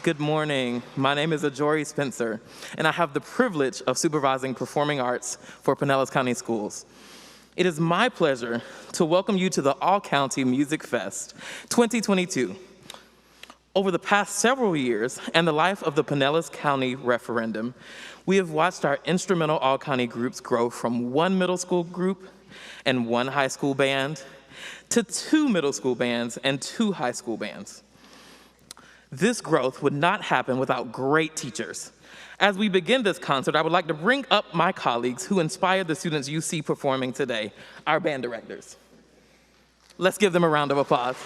Good morning. My name is Ajori Spencer, and I have the privilege of supervising performing arts for Pinellas County Schools. It is my pleasure to welcome you to the All-County Music Fest 2022. Over the past several years and the life of the Pinellas County referendum, we have watched our instrumental all-county groups grow from one middle school group and one high school band to two middle school bands and two high school bands. This growth would not happen without great teachers. As we begin this concert, I would like to bring up my colleagues who inspired the students you see performing today, our band directors. Let's give them a round of applause.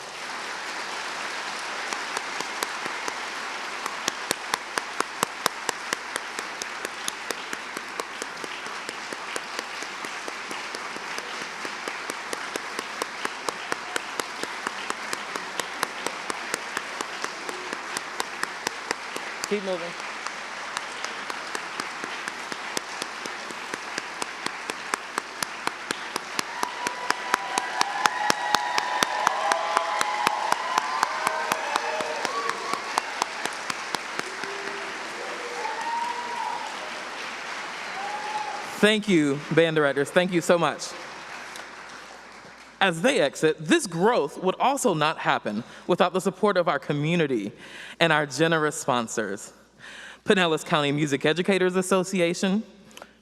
Keep moving. Thank you, band directors. Thank you so much. As they exit, this growth would also not happen without the support of our community and our generous sponsors. Pinellas County Music Educators Association,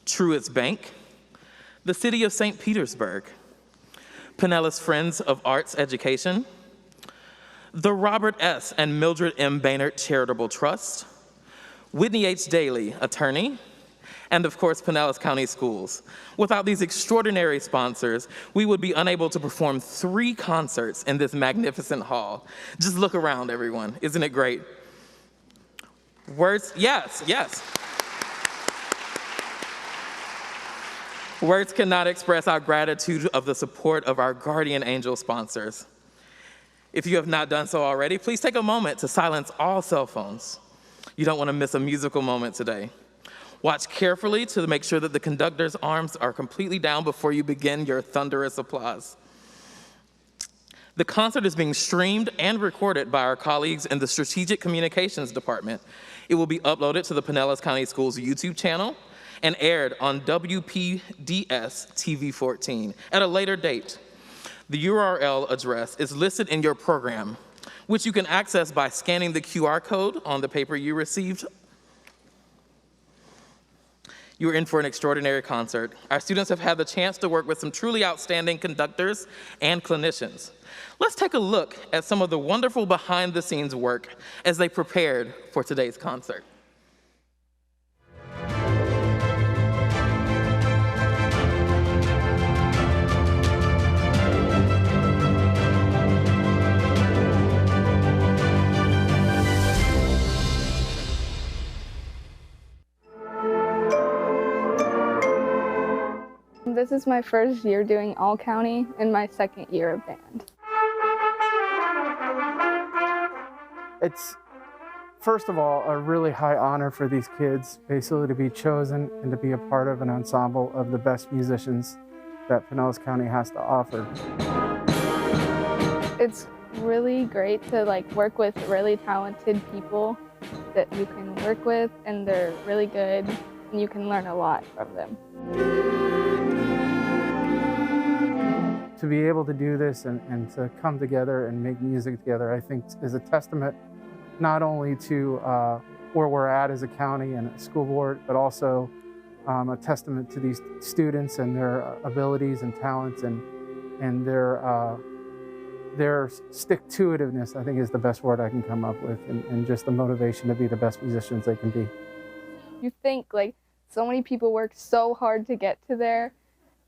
Truist Bank, the City of St. Petersburg, Pinellas Friends of Arts Education, the Robert S. and Mildred M. Baynard Charitable Trust, Whitney H. Daly, attorney, and of course, Pinellas County Schools. Without these extraordinary sponsors, we would be unable to perform 3 concerts in this magnificent hall. Just look around, everyone. Isn't it great? Words, yes. Words cannot express our gratitude of the support of our guardian angel sponsors. If you have not done so already, please take a moment to silence all cell phones. You don't want to miss a musical moment today. Watch carefully to make sure that the conductor's arms are completely down before you begin your thunderous applause. The concert is being streamed and recorded by our colleagues in the Strategic Communications Department. It will be uploaded to the Pinellas County Schools YouTube channel and aired on WPDS TV 14 at a later date. The URL address is listed in your program, which you can access by scanning the QR code on the paper you received. You are in for an extraordinary concert. Our students have had the chance to work with some truly outstanding conductors and clinicians. Let's take a look at some of the wonderful behind-the-scenes work as they prepared for today's concert. This is my first year doing all-county and my second year of band. It's, first of all, a really high honor for these kids, basically to be chosen and to be a part of an ensemble of the best musicians that Pinellas County has to offer. It's really great to work with really talented people that you can work with, and they're really good, and you can learn a lot from them. To be able to do this and to come together and make music together, I think is a testament not only to where we're at as a county and a school board, but also a testament to these students and their abilities and talents and their stick-to-itiveness, I think is the best word I can come up with, and just the motivation to be the best musicians they can be. You think so many people worked so hard to get to there,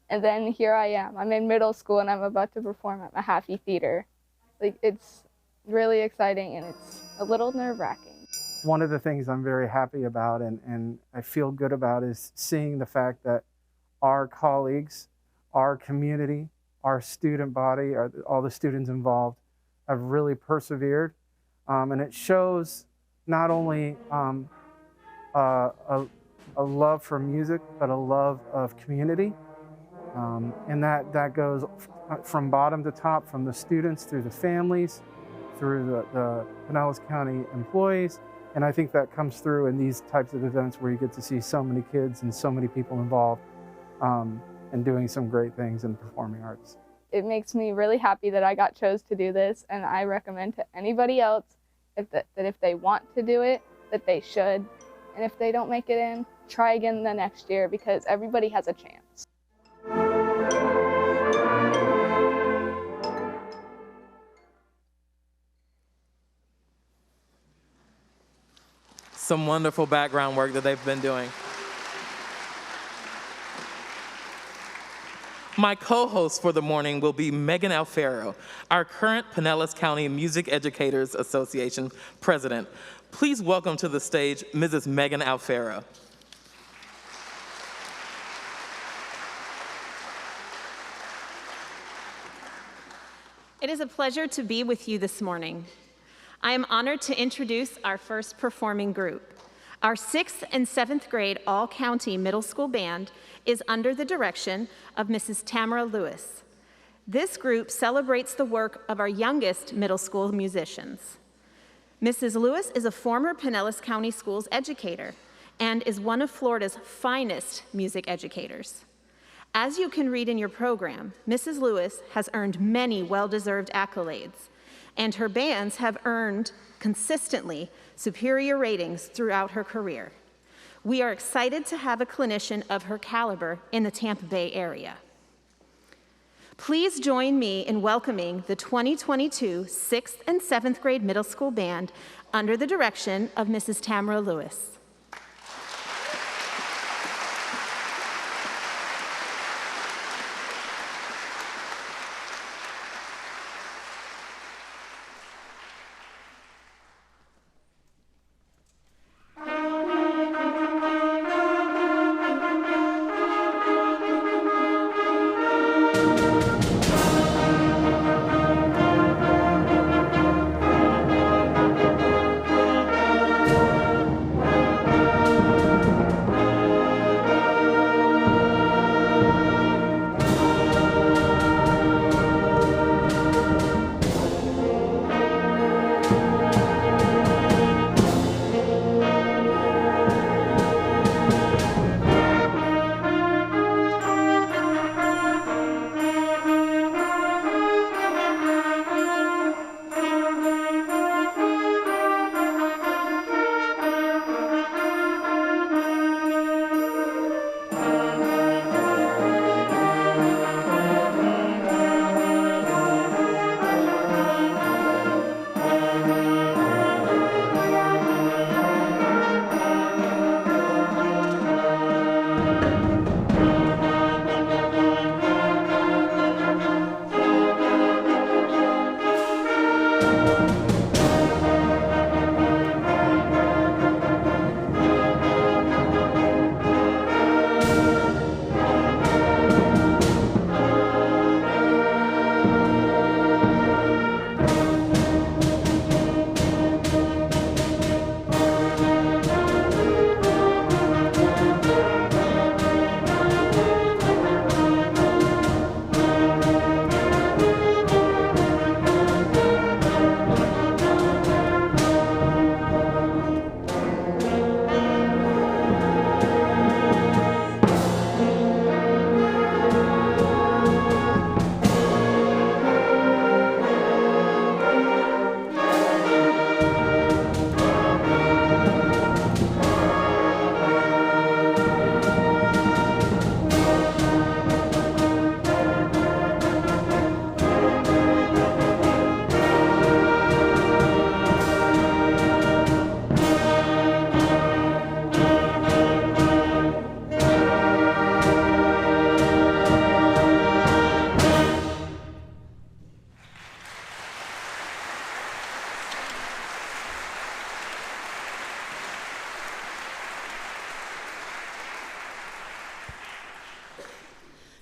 and then here I am. I'm in middle school and I'm about to perform at Mahaffey Theater. It's really exciting and it's a little nerve-wracking. One of the things I'm very happy about and I feel good about is seeing the fact that our colleagues, our community, our student body, all the students involved have really persevered. And it shows not only a love for music, but a love of community. And that goes from bottom to top, from the students through the families, through the Pinellas County employees, And I think that comes through in these types of events where you get to see so many kids and so many people involved and doing some great things in performing arts. It makes me really happy that I got chose to do this, and I recommend to anybody else that if they want to do it, that they should. And if they don't make it in, try again the next year, because everybody has a chance. Some wonderful background work that they've been doing. My co-host for the morning will be Megan Alfaro, our current Pinellas County Music Educators Association president. Please welcome to the stage Mrs. Megan Alfaro. It is a pleasure to be with you this morning. I am honored to introduce our first performing group. Our 6th and 7th grade all-county middle school band is under the direction of Mrs. Tamara Lewis. This group celebrates the work of our youngest middle school musicians. Mrs. Lewis is a former Pinellas County Schools educator and is one of Florida's finest music educators. As you can read in your program, Mrs. Lewis has earned many well-deserved accolades, and her bands have earned consistently superior ratings throughout her career. We are excited to have a clinician of her caliber in the Tampa Bay area. Please join me in welcoming the 2022 6th and 7th grade middle school band under the direction of Mrs. Tamara Lewis.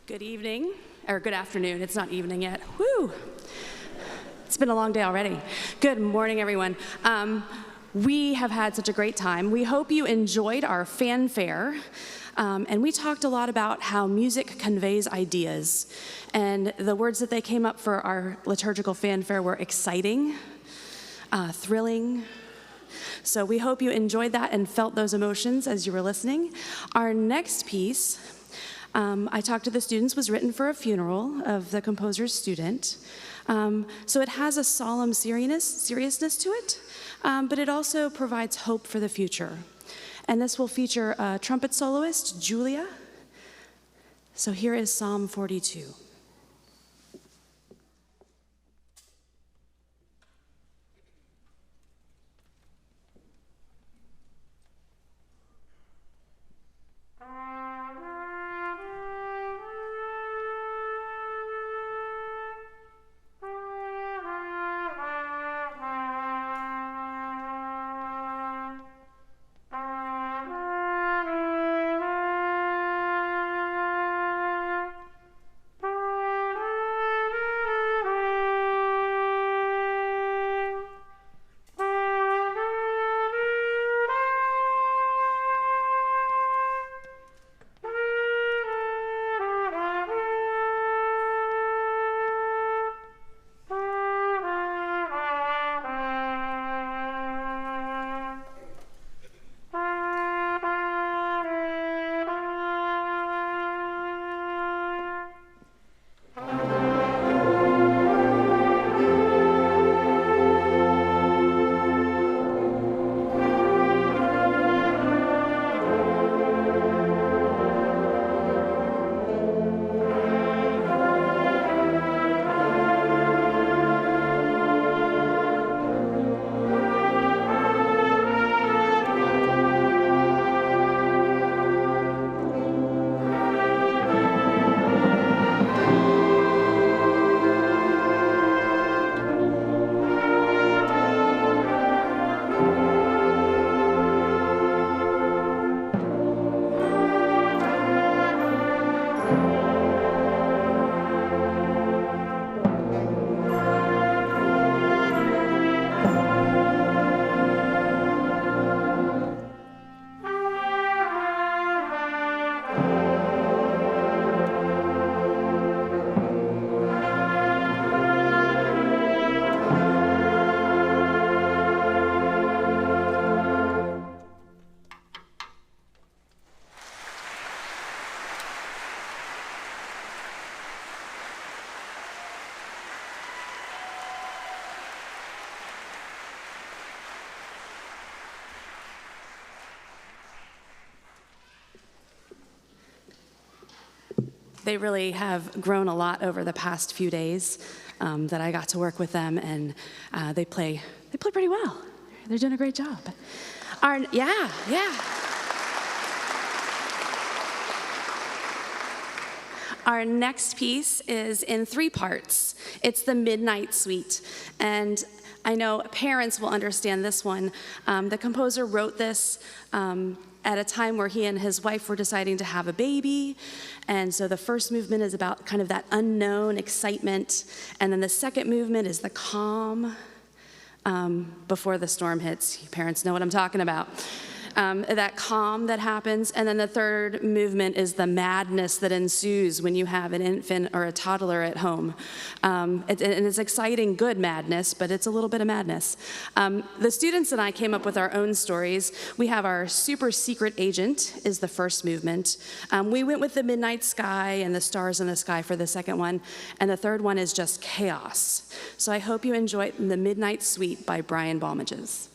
Good evening, or good afternoon. It's not evening yet. Woo! It's been a long day already. Good morning, everyone. We have had such a great time. We hope you enjoyed our fanfare. And we talked a lot about how music conveys ideas. And the words that they came up for our liturgical fanfare were exciting, thrilling, So we hope you enjoyed that and felt those emotions as you were listening. Our next piece, I talked to the students, was written for a funeral of the composer's student. So it has a solemn seriousness to it, but it also provides hope for the future. And this will feature a trumpet soloist, Julia. So here is Psalm 42. They really have grown a lot over the past few days that I got to work with them, and they play pretty well. They're doing a great job. Yeah. Our next piece is in 3 parts. It's the Midnight Suite, and I know parents will understand this one. The composer wrote this at a time where he and his wife were deciding to have a baby. And so the first movement is about kind of that unknown excitement. And then the second movement is the calm before the storm hits. You parents know what I'm talking about. That calm that happens. And then the third movement is the madness that ensues when you have an infant or a toddler at home. And it's exciting, good madness, but it's a little bit of madness. The students and I came up with our own stories. We have our super secret agent is the first movement. We went with the midnight sky and the stars in the sky for the second one. And the third one is just chaos. So I hope you enjoy the Midnight Suite by Brian Balmages.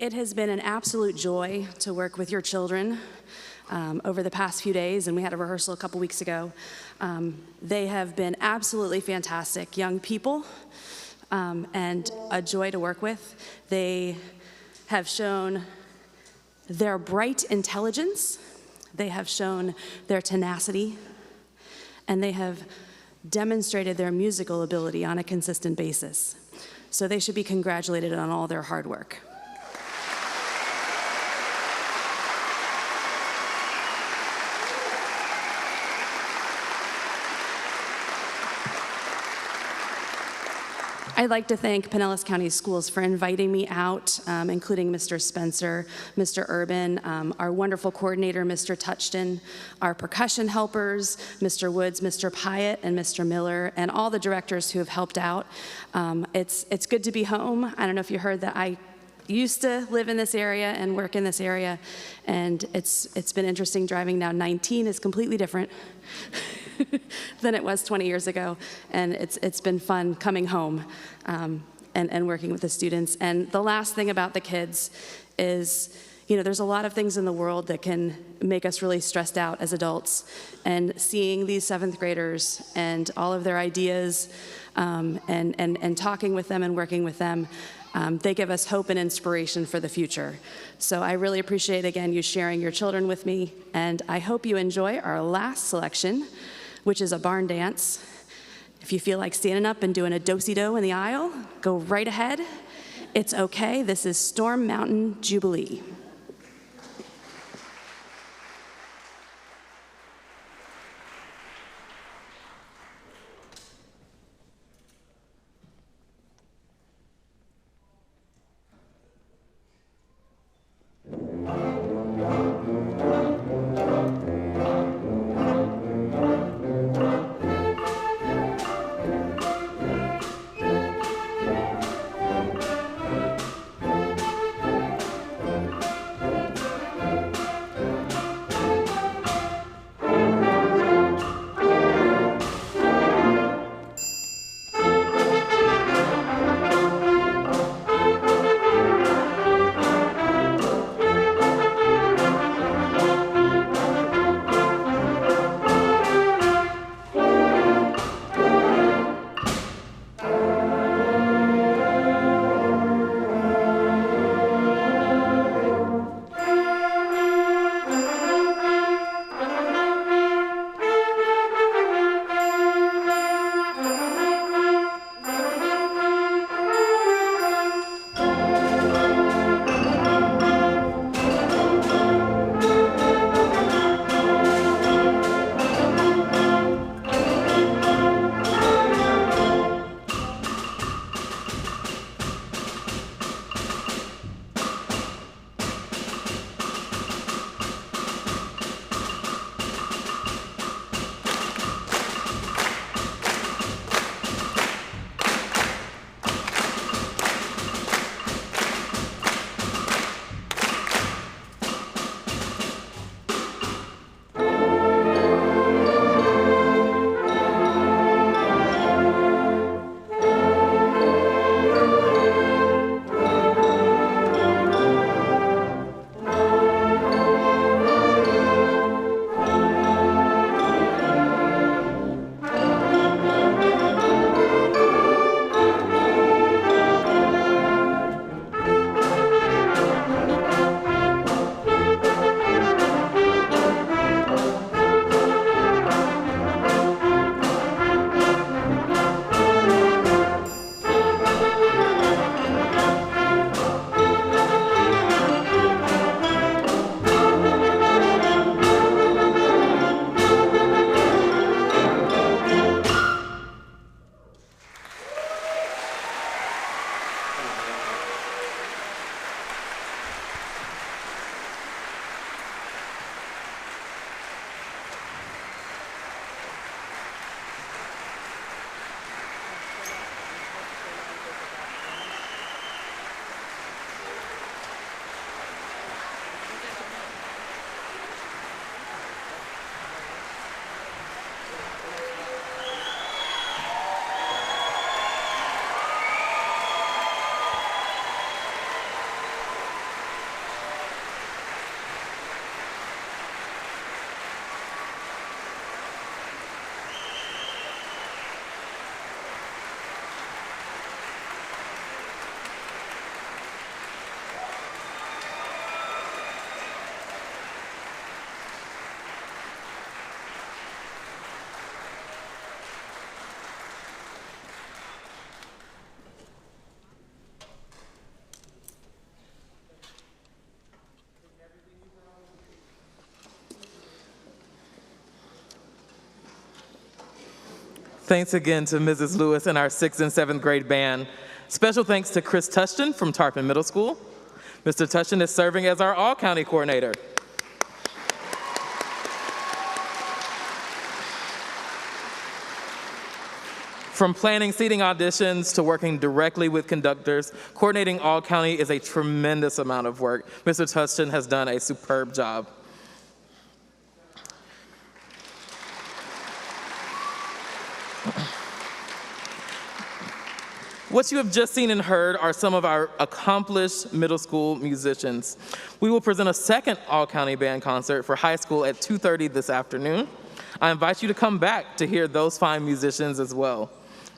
It has been an absolute joy to work with your children over the past few days, and we had a rehearsal a couple weeks ago. They have been absolutely fantastic young people and a joy to work with. They have shown their bright intelligence, they have shown their tenacity, and they have demonstrated their musical ability on a consistent basis. So they should be congratulated on all their hard work. I'd like to thank Pinellas County Schools for inviting me out, including Mr. Spencer, Mr. Urban, our wonderful coordinator, Mr. Touchton, our percussion helpers, Mr. Woods, Mr. Pyatt, and Mr. Miller, and all the directors who have helped out. It's good to be home. I don't know if you heard that I used to live in this area and work in this area, and it's been interesting driving now. 19 is completely different than it was 20 years ago, and it's been fun coming home and working with the students. And the last thing about the kids is, there's a lot of things in the world that can make us really stressed out as adults, and seeing these 7th graders and all of their ideas and talking with them and working with them, they give us hope and inspiration for the future. So I really appreciate, again, you sharing your children with me, and I hope you enjoy our last selection, which is a barn dance. If you feel like standing up and doing a do-si-do in the aisle, go right ahead. It's okay. This is Storm Mountain Jubilee. Thanks again to Mrs. Lewis and our 6th and 7th grade band. Special thanks to Chris Tushton from Tarpon Middle School. Mr. Tushton is serving as our all-county coordinator. From planning seating auditions to working directly with conductors, coordinating all-county is a tremendous amount of work. Mr. Tushton has done a superb job. What you have just seen and heard are some of our accomplished middle school musicians. We will present a second all-county band concert for high school at 2:30 this afternoon. I invite you to come back to hear those fine musicians as well.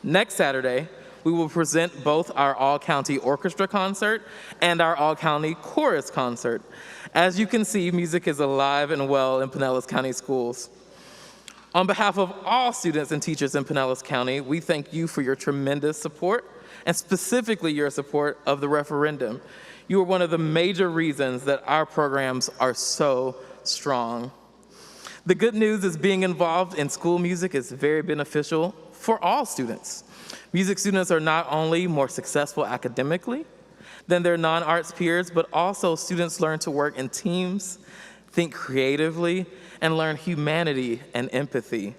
Next Saturday, we will present both our all-county orchestra concert and our all-county chorus concert. As you can see, music is alive and well in Pinellas County Schools. On behalf of all students and teachers in Pinellas County, we thank you for your tremendous support, and specifically your support of the referendum. You are one of the major reasons that our programs are so strong. The good news is being involved in school music is very beneficial for all students. Music students are not only more successful academically than their non-arts peers, but also students learn to work in teams, think creatively, and learn humanity and empathy.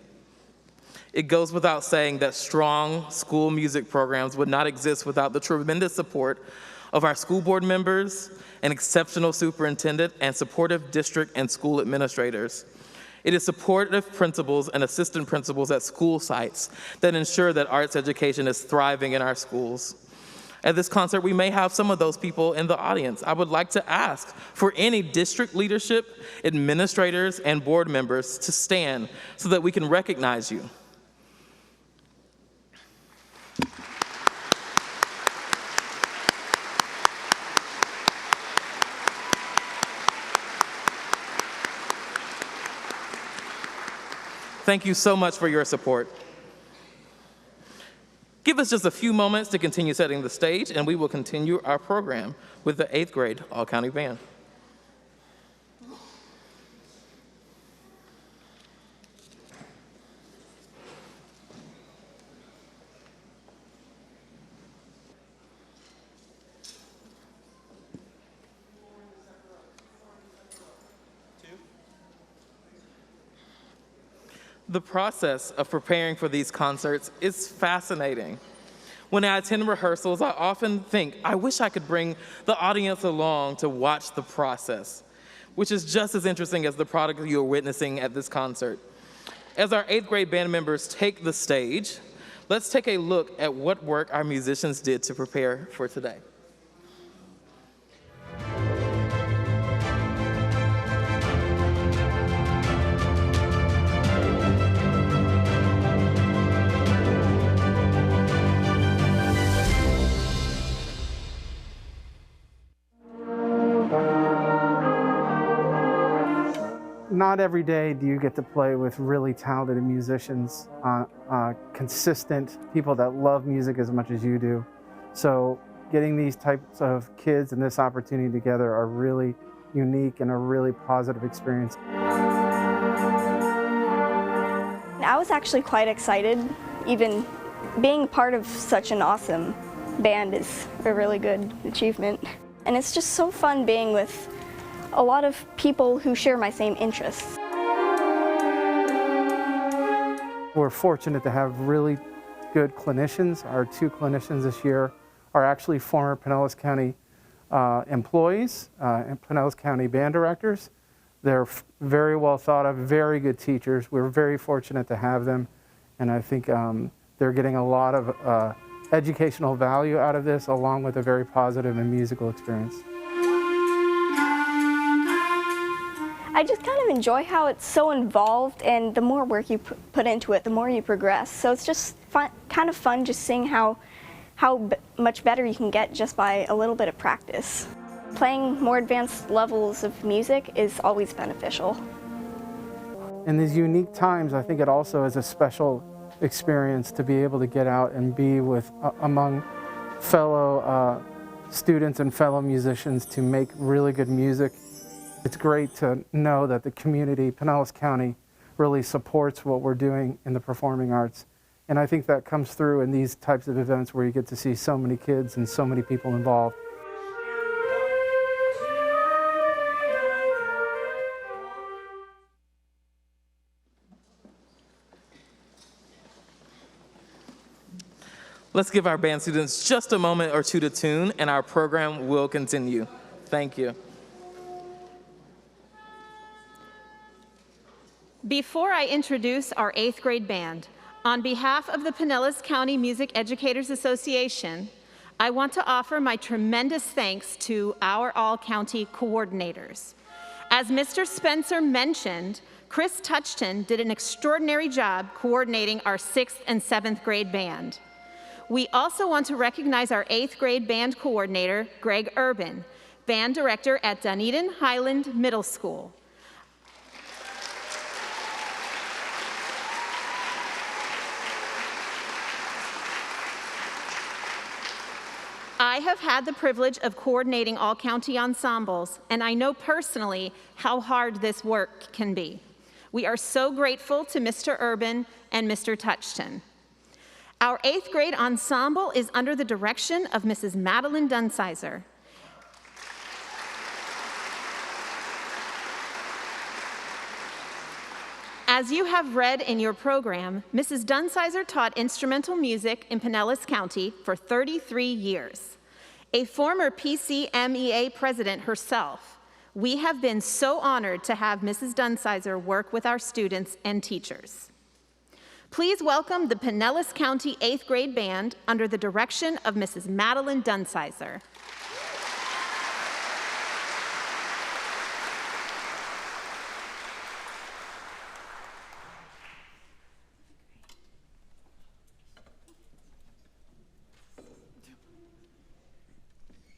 It goes without saying that strong school music programs would not exist without the tremendous support of our school board members, an exceptional superintendent, and supportive district and school administrators. It is supportive principals and assistant principals at school sites that ensure that arts education is thriving in our schools. At this concert, we may have some of those people in the audience. I would like to ask for any district leadership, administrators, and board members to stand so that we can recognize you. Thank you so much for your support. Give us just a few moments to continue setting the stage, and we will continue our program with the 8th grade all-county band. The process of preparing for these concerts is fascinating. When I attend rehearsals, I often think, I wish I could bring the audience along to watch the process, which is just as interesting as the product you're witnessing at this concert. As our 8th grade band members take the stage, let's take a look at what work our musicians did to prepare for today. Not every day do you get to play with really talented musicians, consistent people that love music as much as you do. So getting these types of kids and this opportunity together are really unique and a really positive experience. I was actually quite excited. Even being part of such an awesome band is a really good achievement. And it's just so fun being with a lot of people who share my same interests. We're fortunate to have really good clinicians. Our 2 clinicians this year are actually former Pinellas County employees and Pinellas County band directors. They're very well thought of, very good teachers. We're very fortunate to have them, and I think they're getting a lot of educational value out of this, along with a very positive and musical experience. I just kind of enjoy how it's so involved, and the more work you put into it, the more you progress. So it's just kind of fun just seeing how much better you can get just by a little bit of practice. Playing more advanced levels of music is always beneficial. In these unique times, I think it also is a special experience to be able to get out and be with among fellow students and fellow musicians to make really good music. It's great to know that the community, Pinellas County, really supports what we're doing in the performing arts And I think that comes through in these types of events where you get to see so many kids and so many people involved. Let's give our band students just a moment or two to tune, and our program will continue. Thank you. Before I introduce our 8th grade band, on behalf of the Pinellas County Music Educators Association, I want to offer my tremendous thanks to our all-county coordinators. As Mr. Spencer mentioned, Chris Touchton did an extraordinary job coordinating our 6th and 7th grade band. We also want to recognize our 8th grade band coordinator, Greg Urban, band director at Dunedin Highland Middle School. I have had the privilege of coordinating all county ensembles, and I know personally how hard this work can be. We are so grateful to Mr. Urban and Mr. Touchton. Our 8th grade ensemble is under the direction of Mrs. Madeline Dunsizer. As you have read in your program, Mrs. Dunsizer taught instrumental music in Pinellas County for 33 years. A former PCMEA president herself, we have been so honored to have Mrs. Dunsizer work with our students and teachers. Please welcome the Pinellas County 8th grade band under the direction of Mrs. Madeline Dunsizer.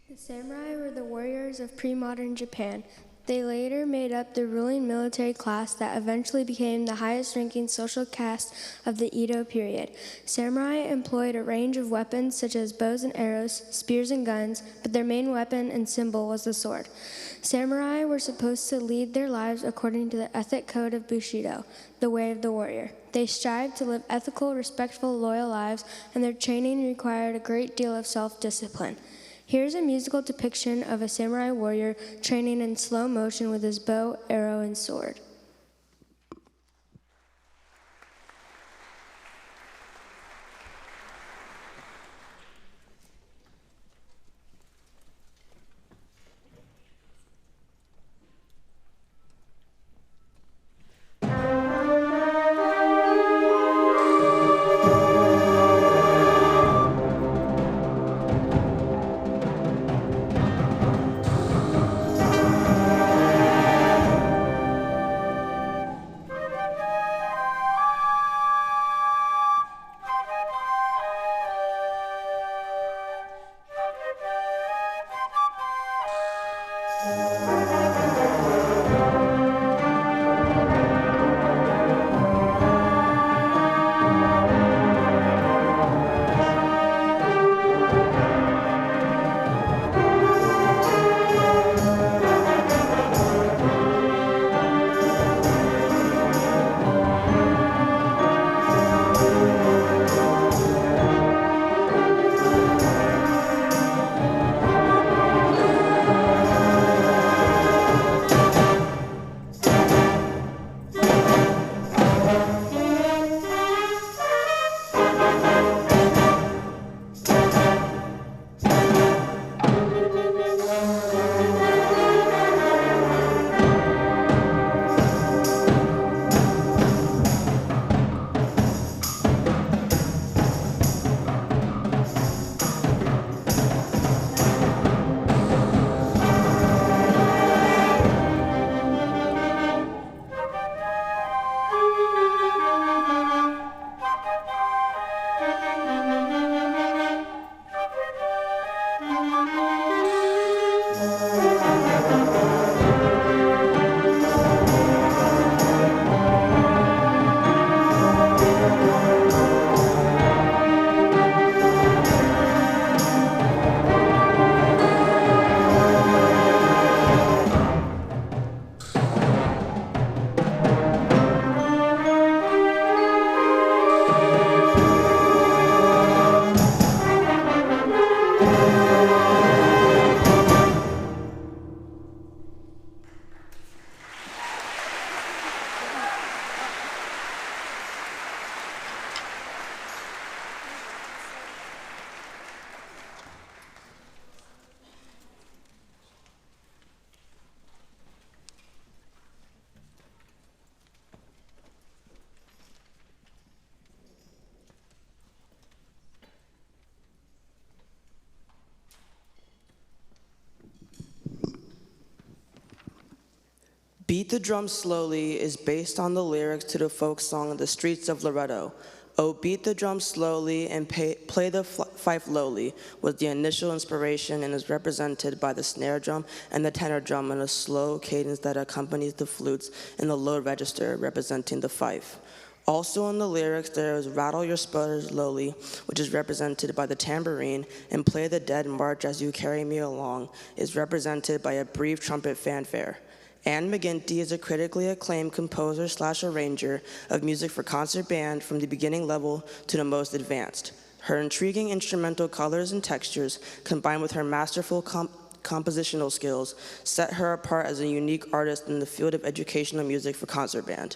The samurai were the warriors of pre-modern Japan. They later made up the ruling military class that eventually became the highest-ranking social caste of the Edo period. Samurai employed a range of weapons such as bows and arrows, spears and guns, but their main weapon and symbol was the sword. Samurai were supposed to lead their lives according to the ethic code of Bushido, the way of the warrior. They strived to live ethical, respectful, loyal lives, and their training required a great deal of self-discipline. Here's a musical depiction of a samurai warrior training in slow motion with his bow, arrow, and sword. Beat the Drum Slowly is based on the lyrics to the folk song The Streets of Loretto. Oh, beat the drum slowly and play the fife lowly was the initial inspiration and is represented by the snare drum and the tenor drum in a slow cadence that accompanies the flutes in the low register representing the fife. Also in the lyrics there is rattle your sputters lowly, which is represented by the tambourine, and play the dead march as you carry me along is represented by a brief trumpet fanfare. Anne McGinty is a critically acclaimed composer/arranger of music for concert band from the beginning level to the most advanced. Her intriguing instrumental colors and textures, combined with her masterful compositional skills, set her apart as a unique artist in the field of educational music for concert band.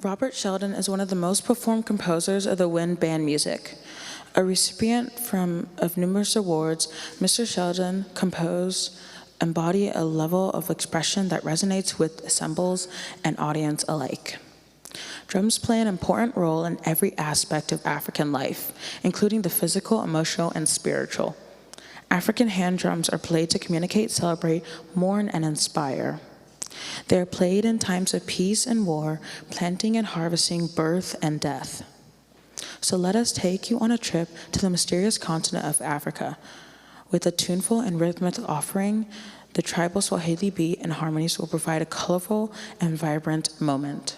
Robert Sheldon is one of the most performed composers of the wind band music. A recipient of numerous awards, Mr. Sheldon composed embody a level of expression that resonates with assembles and audience alike. Drums play an important role in every aspect of African life, including the physical, emotional, and spiritual. African hand drums are played to communicate, celebrate, mourn, and inspire. They are played in times of peace and war, planting and harvesting, birth and death. So let us take you on a trip to the mysterious continent of Africa. With a tuneful and rhythmic offering, the tribal Swahili beat and harmonies will provide a colorful and vibrant moment.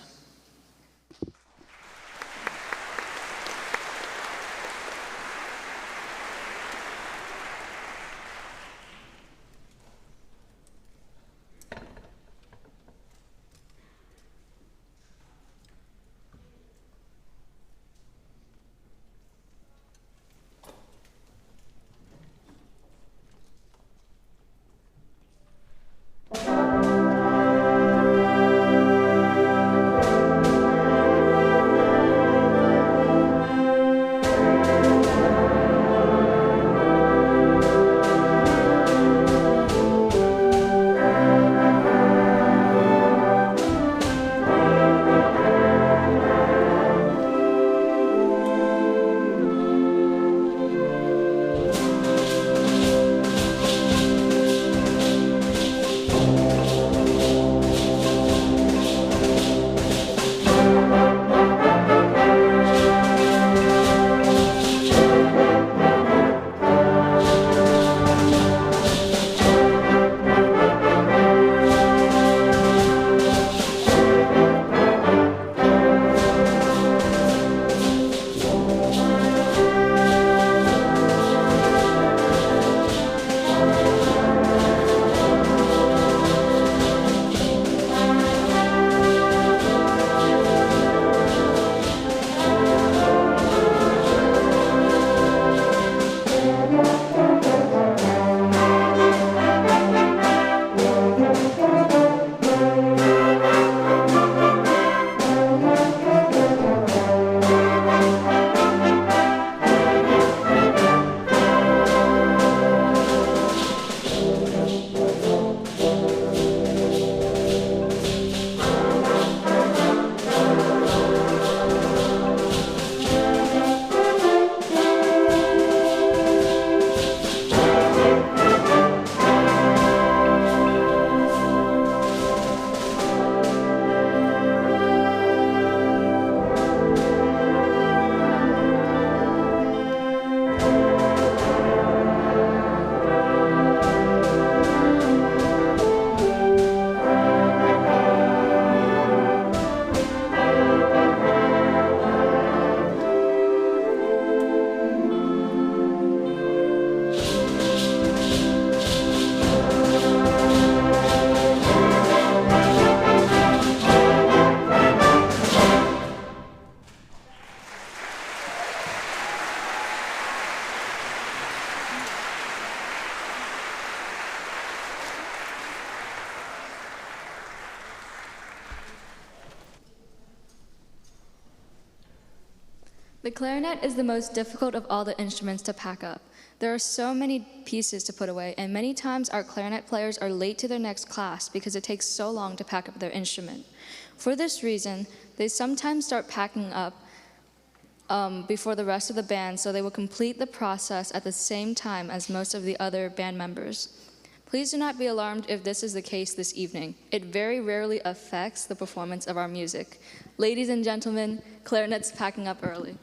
The clarinet is the most difficult of all the instruments to pack up. There are so many pieces to put away, and many times our clarinet players are late to their next class because it takes so long to pack up their instrument. For this reason, they sometimes start packing up before the rest of the band, so they will complete the process at the same time as most of the other band members. Please do not be alarmed if this is the case this evening. It very rarely affects the performance of our music. Ladies and gentlemen, clarinet's packing up early.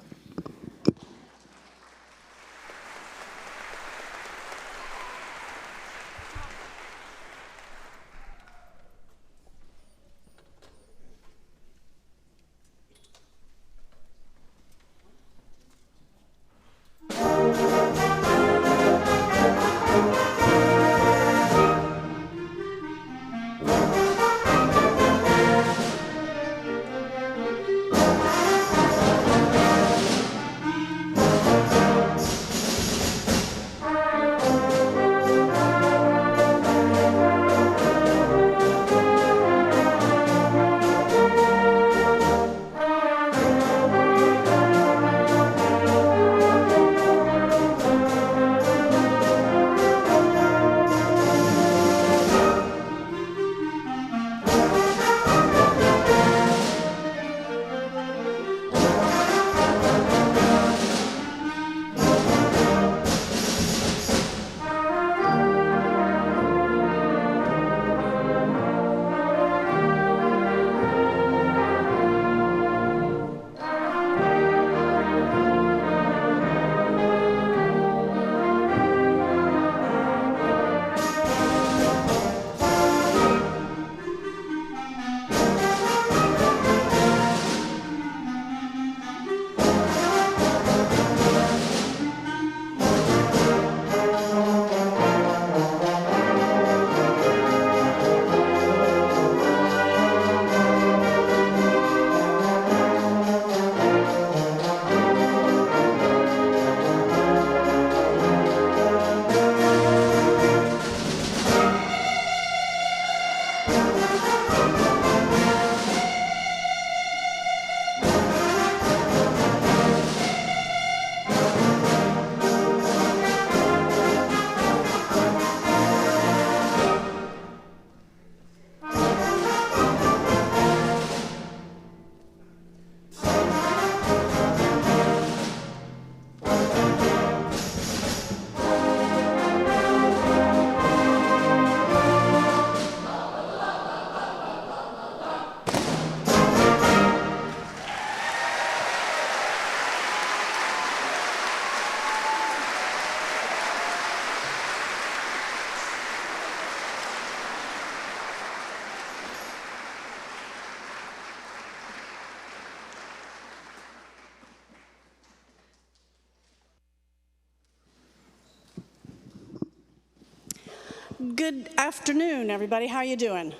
Good afternoon, everybody. How are you doing?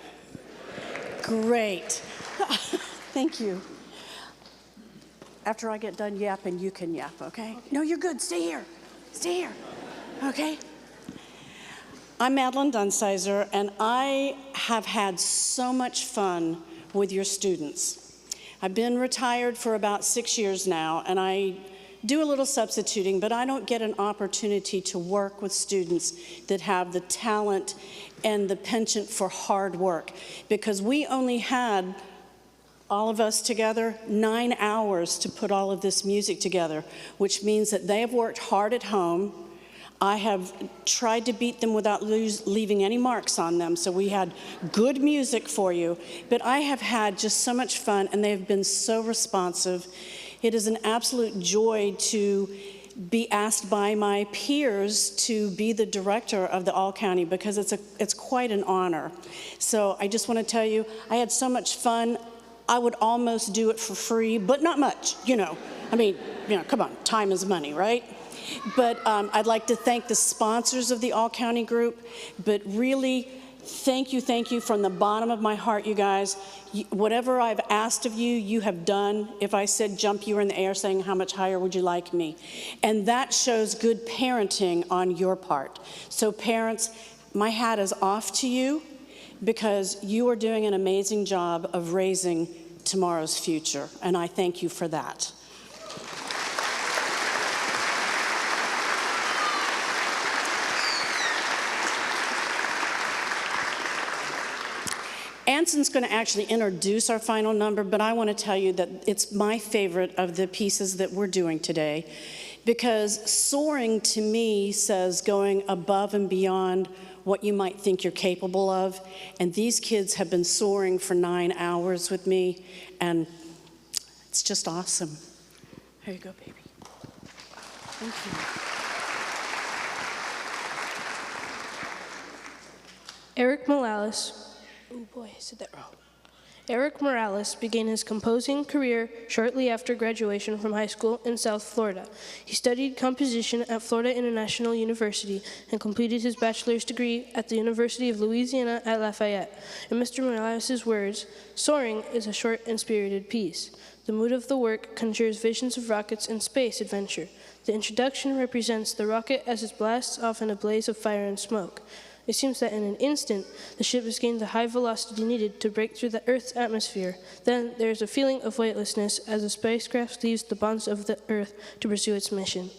Great. Thank you. After I get done yapping, you can yap, okay? No, you're good. Stay here. Stay here. Okay? I'm Madeline Dunsizer, and I have had so much fun with your students. I've been retired for about 6 years now, and I do a little substituting, but I don't get an opportunity to work with students that have the talent and the penchant for hard work, because we only had, all of us together, 9 hours to put all of this music together, which means that they have worked hard at home. I have tried to beat them without leaving any marks on them, so we had good music for you. But I have had just so much fun, and they have been so responsive. It is an absolute joy to be asked by my peers to be the director of the All-County, because it's quite an honor. So I just want to tell you, I had so much fun. I would almost do it for free, but not much, you know. I mean, you know, come on, time is money, right? But I'd like to thank the sponsors of the All-County group, but really, thank you from the bottom of my heart, you guys. Whatever I've asked of you, you have done. If I said jump, you were in the air saying, how much higher would you like me? And that shows good parenting on your part. So parents, my hat is off to you, because you are doing an amazing job of raising tomorrow's future, and I thank you for that. Anson's going to actually introduce our final number, but I want to tell you that it's my favorite of the pieces that we're doing today, because soaring to me says going above and beyond what you might think you're capable of, and these kids have been soaring for 9 hours with me, and it's just awesome. Here you go, baby. Thank you. Eric Morales. Oh boy, I said that wrong. Eric Morales began his composing career shortly after graduation from high school in South Florida. He studied composition at Florida International University and completed his bachelor's degree at the University of Louisiana at Lafayette. In Mr. Morales' words, "Soaring is a short and spirited piece. The mood of the work conjures visions of rockets and space adventure. The introduction represents the rocket as it blasts off in a blaze of fire and smoke. It seems that in an instant, the ship has gained the high velocity needed to break through the Earth's atmosphere. Then there is a feeling of weightlessness as the spacecraft leaves the bonds of the Earth to pursue its mission."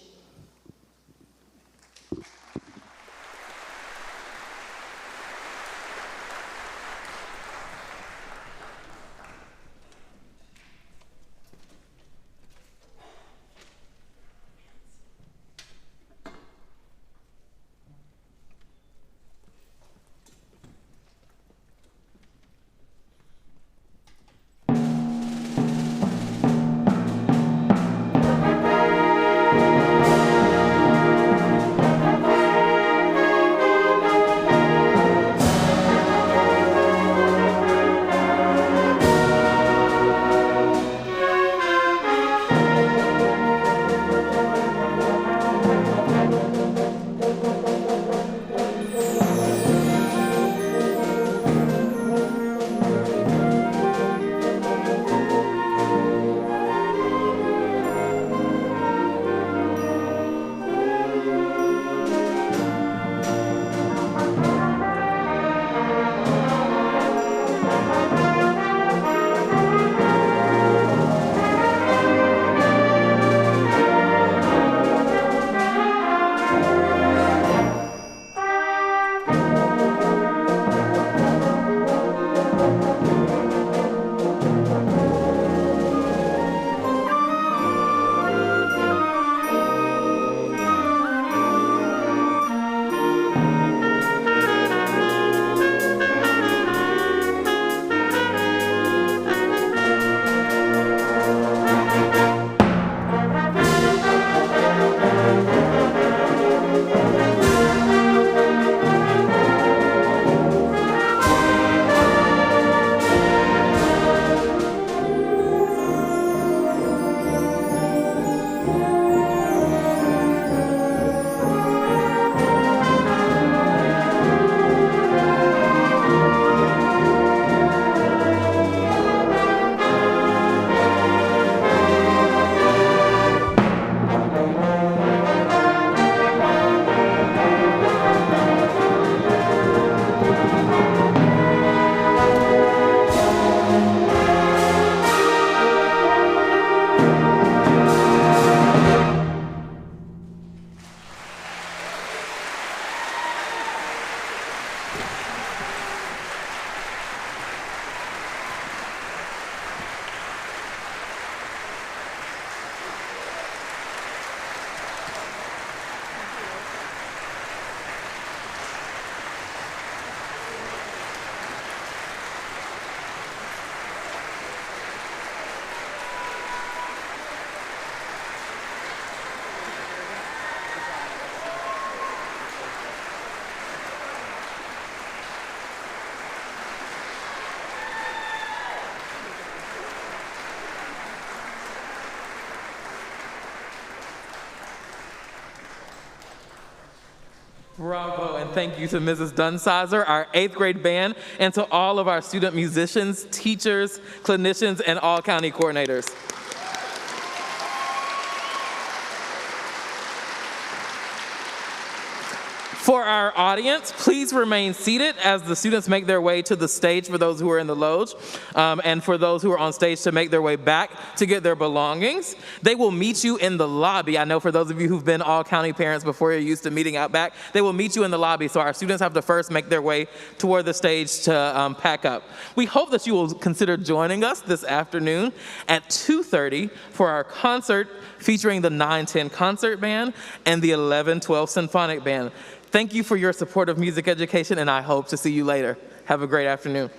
Bravo, and thank you to Mrs. Dunsizer, our 8th grade band, and to all of our student musicians, teachers, clinicians, and all county coordinators. For our audience, please remain seated as the students make their way to the stage for those who are in the loge, and for those who are on stage to make their way back to get their belongings. They will meet you in the lobby. I know for those of you who've been all-county parents before, you're used to meeting out back. They will meet you in the lobby, so our students have to first make their way toward the stage to pack up. We hope that you will consider joining us this afternoon at 2:30 for our concert featuring the 9-10 Concert Band and the 11-12 Symphonic Band. Thank you for your support of music education, and I hope to see you later. Have a great afternoon.